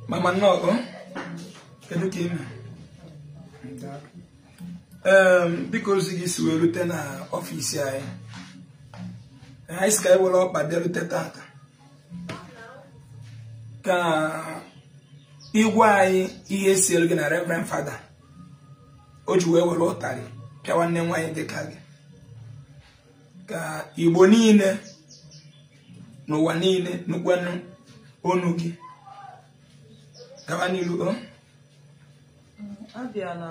Mama no, kedu ka ime? Because this will return na office anyị. Anyị ska ewere ọkpa bịa rute tata. Ka igwe anyị ihe sielu gị na Reverend Father. O ji wee were ụtarị pịa nwanne nwaanyị dịka gị. Ka Igbo niile n'ụwa niile nụkwanụ onu gị. Gawa n'ilu Abiana,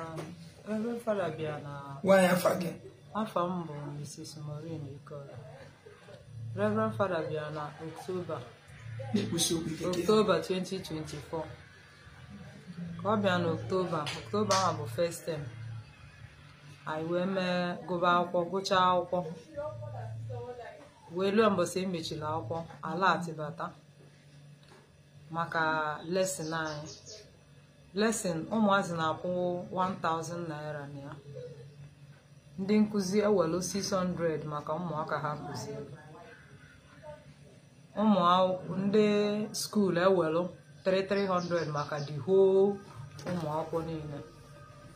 Reverend Father Abiana. Why afa gị? Afa m bụ Mrs. Maureen Ikora. Reverend Father Abiana October 2024. Ka ọ bịa n'October ahụ bụ first term. Anyị wee mee gụba akwụkwọ, gụchaa akwụkwọ. Wee lụọ mbọsị emechiri akwụkwọ, ala atịbata maka lesson anyị. Lesson ụmụazị na-akwụ 1,000 naira na ya. Ndị nkụzi ewelu 600 maka ụmụaka ha kụziri. Ndị school ewelu 300 maka the whole ụmụakwụkwọ niile.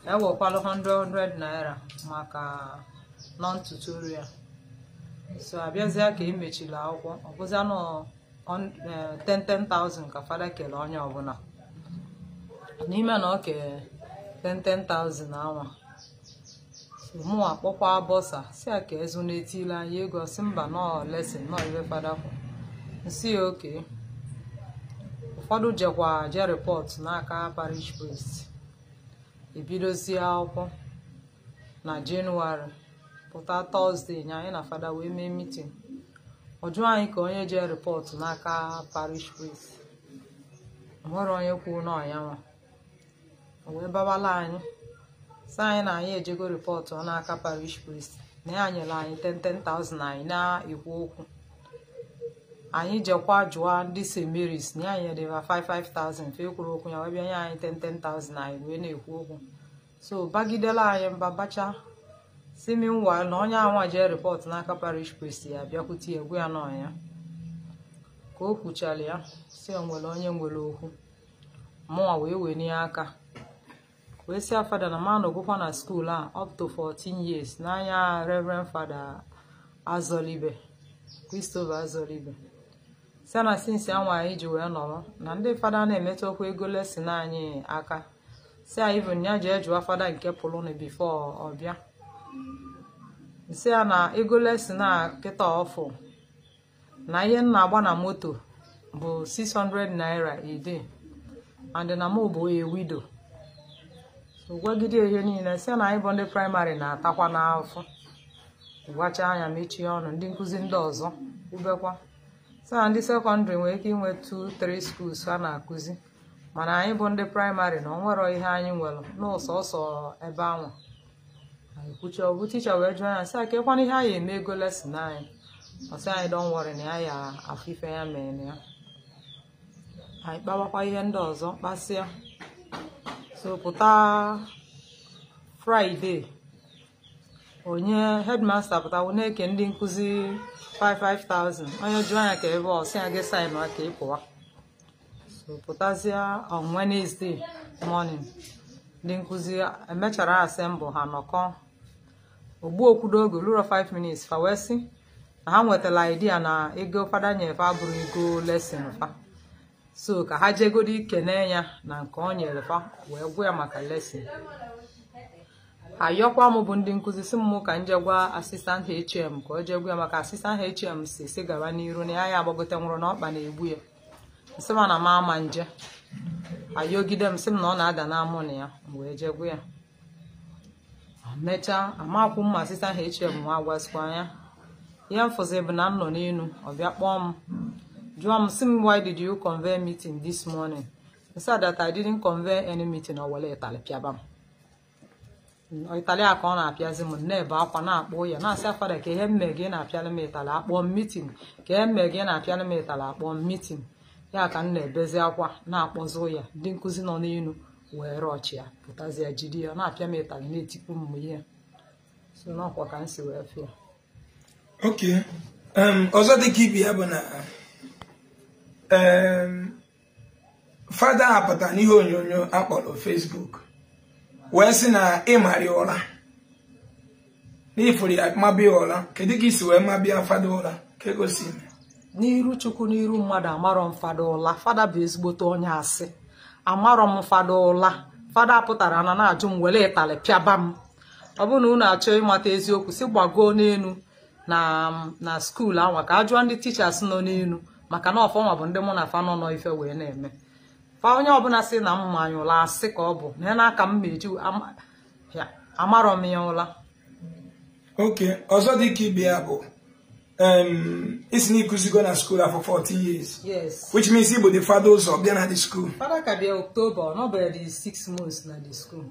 Ewekwalụ 100 naira maka non-tutorial. So abịazịa ka emechiri akwụkwọ, ọ bụzịa nọ 10,000 ka Father kele onye ọbụla. N'ime na oke 10,000 awa. So mụ akpọkwa bọsa si a ka ezu n'etile anyị ego si mba nọ lesson nọ ibe Father kwụ. Nsi oke. Ụfọdụ jekwa je report n'aka parish priest. Ebidozie akwụkwọ na Jenụwarị pụta Thursday nya anyị na Father wee mee meeting. Ọjụ anyị ka onye je report n'aka parish priest. Nwere onye kwuo nọ ya nwa. Wee babala anyị. Sa anyị na anyị ejego report n'aka parish priest. Na ya nyere anyị 10,000 anyị na-ekwu okwu. Anyị jekwa jụọ ndị St. Mary's na ya nyere 5,000 fe kwuru okwu ya wee bịa nye anyị 10,000 anyị wee na-ekwu okwu. So bagidela anyị mba bacha. Si meanwhile na onye anwa je report n'aka parish priest ya bịakwute egwu ya nọ ya. Ka o kwuchara ya si onwere onye nwere okwu. Mụnwa wee wenye aka. Wee si Father na ma nọgụkwa na school a up to 14 years n'anya Reverend Father Azolibe, Christopher Azolibe. Si na since anwa anyị ji wee nọrọ na ndị Father na-emetụ okwu ego lesson anyị aka. Si a even ya je jụọ Father nke pụlụnụ before ọ bịa. Si a na ego lesson a kịta ọfụ na ihe nna agba na moto bụ 600 naira a day and na mụ bụ a widow. So gwagide ihe niile si na anyị bụ ndị praịmarị na-atakwa n'afọ. Gwacha anya mechie ọnụ ndị nkụzi ndị ọzọ ubekwa. Si na ndị sekọndịrị nwere ike inwe 2-3 schools ha na-akụzi. Mana anyị bụ ndị praịmarị na onwero ihe anyị nwere n'ụsọsọ ebe anwa. Anyị kwuche ọbụ ticha wee jụọ ya si aka ekwana ihe anyị eme ego lesson anyị. Ọsị anyị don't worry na ya ya afọ ife ya mere ya. Anyị kpawakwa ihe ndị ọzọ kpasịa. So pụta Friday onye headmaster pụta wụ na-eke ndị nkụzi 5,000. Onye jụọ anya ka ebe ọsị ya ga-esa anyị aka ịpụwa. So pụtazịa on Wednesday morning ndị nkụzi emechara assemble ha nọkọ. Ogbu okwudo oge lụrụ 5 minutes fa wee sị na ha nwetara idea na ego Father nyefe abụrụ ego lesson fa. So ka ha jegodi ikene ya na nke o nyere fa wee gwa ya maka lesson. Ayọkwa m bụ ndị nkụzi si m ka njegwa assistant HM ka o jegwa ya maka assistant HM si gaba n'iru na ya agbagote nwụrụ na ọkpa na-egbu ya. Nsị ma na ama nje. Ayọgide m sị m na ọ na-ada n'amụ na ya wee jegwa ya. Mecha amakwụ m assistant HM nwa agwasikwa ya. Ihe mfụzi bụ na m nọ n'elu ọ bịa kpọọ m. Jụọ m sị m why did you convene meeting this morning? He said that I didn't convene any meeting or wale itali pịaba m. Itali aka ọ na-apịazi m na-ebe akwa na-akpọ ya na-asị Father ka ihe mme gị na-apịala m itali akpọ m meeting ka ihe mme gị na-apịala m itali akpọ m meeting. Ya ka m na-ebezi akwa na-akpọzụ ya ndị nkụzi nọ n'elu were ọchị ya pụtazi ya jide ya na-apịa m itali na-etikwu m ihe. So n'ọkwa ka m si wee fịa. Okay. Ọzọ dị ka ibi ya bụ na fada apụta n'ihe onyonyo akpọrọ Facebook wee sị na ịmarị ụra n'ifuru ya mabịa ụra. Kedu ka isi wee mabịa fada ụra ka egosi m? N'iru Chukwu n'iru mmadụ amarọ m fada ụla. Fada bụ ezigbote onye asị. Amarọ m fada ụla. Fada pụtara na na-ajụ m wele ịtalị pịaba m. Ọ bụ na unu achọ ịmata eziokwu si gbagoo n'elu na skuul anwa ka ajụọ ndị tichas nọ n'elu maka na ọfọnwa bụ ndị mụ na fa nọ ife wee na-eme. Fa onye ọbụla sị na m manyụla asị ka ọ bụ na n'aka m meji amarọ m ya ụla. Okay, ọzọ dị ka ibia bụ isi na ikuzigo na school for 14 years. Yes. Which means Igbo the father also bịa na the school. Fada ka bịa October, no be the 6 months na the school.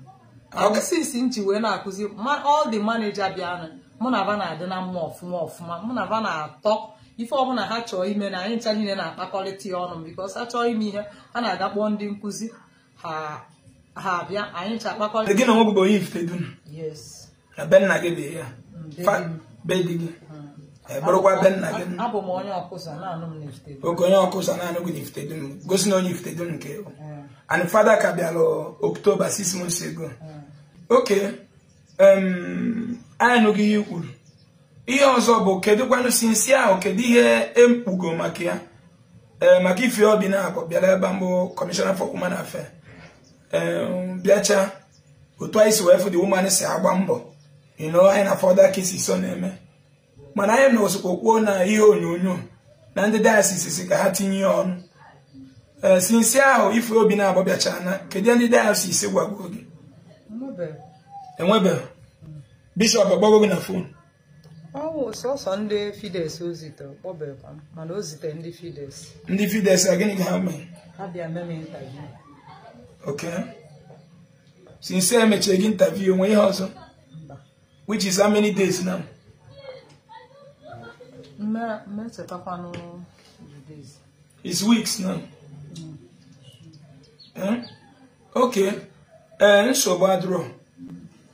Okay. Since nchi wee na-akụzi all the manager bịa na mụ na ba na-adị na mma ọfụma mụ na ba na-atọ ife ọbụla ha chọọ ime na anyị ncha niile na-akpakọrịta ọnụ because ha chọọ ime ihe ha na-aga kpọọ ndị nkụzi ha bịa anyị ncha akpakọrịta. Gị na nwa bụ onye Ifitedun? Yes. Na be nna gị dị ya? Be dị gị? Bụrụkwa be nna gị? Abụ m onye ọkụsa na-anụ m n'Ifitedun. Oke onye ọkụsa na-anụ gị n'Ifitedun gosi na onye Ifitedun nke ewu. And father ka bịara October 6 months ago. Okay. Anyị anụghị ihe kwuru. Ihe ọzọ bụ kedu kwanụ sinsi ahụ kedu ihe emkpugo maka ya maka ife obi na-akpọ bịara ebe mbụ Commissioner for Women Affairs bịacha otu anyị si wee fụ the woman si agba mbọ anyị na further cases so na-eme mana anyị na osokwa kwuo na ihe onyonyo na ndị diocese si ka ha tinye ọnụ sinsi ahụ ife obi na-akpọ bịachara na kedu ndị diocese gwagwo gị? Enwebeghị. Bishop agbago gị na phone? Oh, sọsọ ndị Fides o zitere kpọbekwa mana o zitere ndị Fides. Ndị Fides gịnị ga ha mee? Ha bịa mee m interview. Okay. Since I mechara gị interview onwe ihe ọzọ? Which is how many days now? Mmechetakwanụ days. It's weeks now. Okay. Nsogbu adịrọ.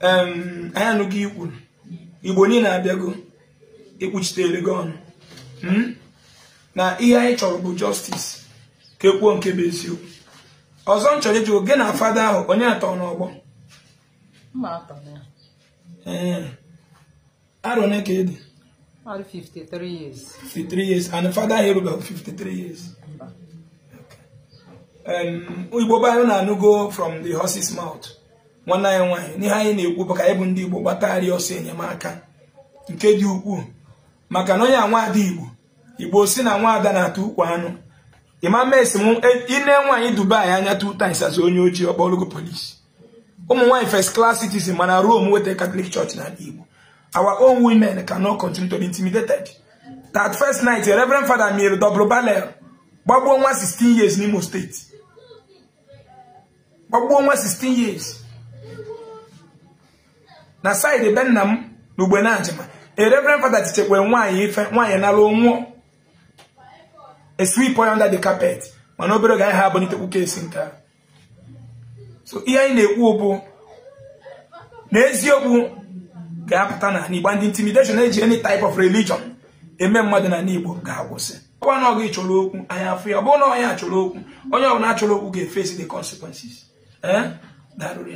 Anyị anụghị ikwu. Igbo niile abịago ekpuchitere gị ọnụ na ihe anyị chọrọ bụ justice ka ekwuo nke bụ eziokwu. Ọzọ m chọrọ ịjụ gị na fada ahụ onye atọ n'ọgbọ? Arọ ole ka ịdị? 53 years. 53 years and fada ahụ erubeghị 53 years. Igbo bụ anyị na-anụgo from the horse's mouth. Nwanne anyị nwaanyị n'ihe anyị na-ekwu bụ ka anyị bụ ndị Igbo gbatagharị ọsọ enyemaka nke dị ukwuu maka na onye a nwaada Igbo si na nwaada na-atụ ukwu anụ ịma mesi m ine nwaanyị Dubai anya 2 times as onye ojii ọkpọrọgo polisi. Ụmụ nwaanyị first class citizen mana Rome wete Catholic Church na Igbo. Our own women cannot continue to be intimidated. That first night Reverend Father mere double barrel gbagbuo nwa 16 years n'Imo State. Gbagbuo nwa 16 years. Na side be nna m n'ugbe na ajima Reverend Father tichekwe nwaanyị ife nwaanyị nalụ nwụọ a sweep under the carpet mana obere ga ha abonite case nka. So ihe anyị na-ekwu bụ n'eziokwu ga-apụta na Igbo and intimidation eji any type of religion eme mmadụ na Igbo ga-agwụsị. Ọ na ọ ga-achọrọ okwu anyị afọ ya ọ bụ na onye achọrọ okwu onye ọ na-achọrọ okwu ga-face the consequences. Darụrụ